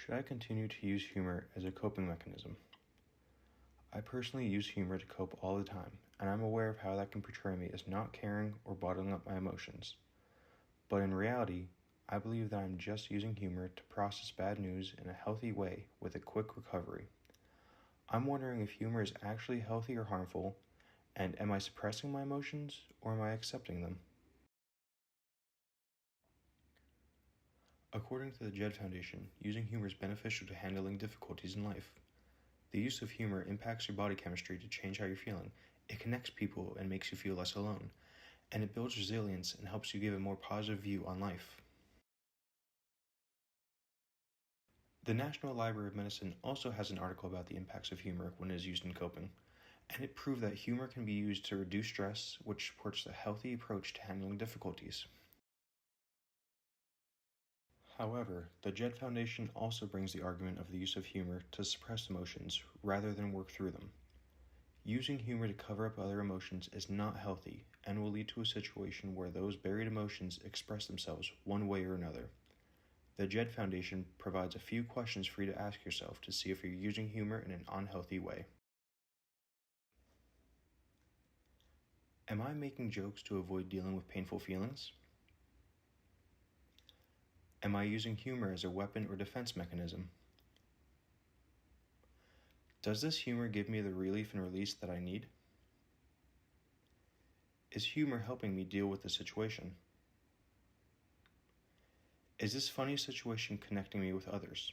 Should I continue to use humor as a coping mechanism? I personally use humor to cope all the time, and I'm aware of how that can portray me as not caring or bottling up my emotions. But in reality, I believe that I'm just using humor to process bad news in a healthy way with a quick recovery. I'm wondering if humor is actually healthy or harmful, and am I suppressing my emotions or am I accepting them? According to the Jed Foundation, using humor is beneficial to handling difficulties in life. The use of humor impacts your body chemistry to change how you're feeling. It connects people and makes you feel less alone. And it builds resilience and helps you give a more positive view on life. The National Library of Medicine also has an article about the impacts of humor when it is used in coping. And it proved that humor can be used to reduce stress, which supports a healthy approach to handling difficulties. However, the Jed Foundation also brings the argument of the use of humor to suppress emotions rather than work through them. Using humor to cover up other emotions is not healthy and will lead to a situation where those buried emotions express themselves one way or another. The Jed Foundation provides a few questions for you to ask yourself to see if you're using humor in an unhealthy way. Am I making jokes to avoid dealing with painful feelings? Am I using humor as a weapon or defense mechanism? Does this humor give me the relief and release that I need? Is humor helping me deal with the situation? Is this funny situation connecting me with others?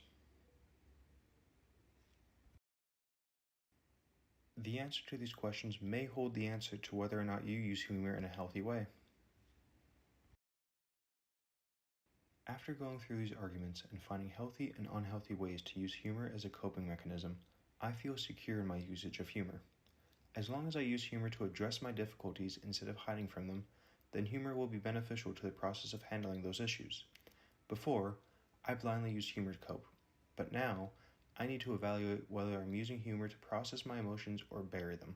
The answer to these questions may hold the answer to whether or not you use humor in a healthy way. After going through these arguments and finding healthy and unhealthy ways to use humor as a coping mechanism, I feel secure in my usage of humor. As long as I use humor to address my difficulties instead of hiding from them, then humor will be beneficial to the process of handling those issues. Before, I blindly used humor to cope, but now, I need to evaluate whether I'm using humor to process my emotions or bury them.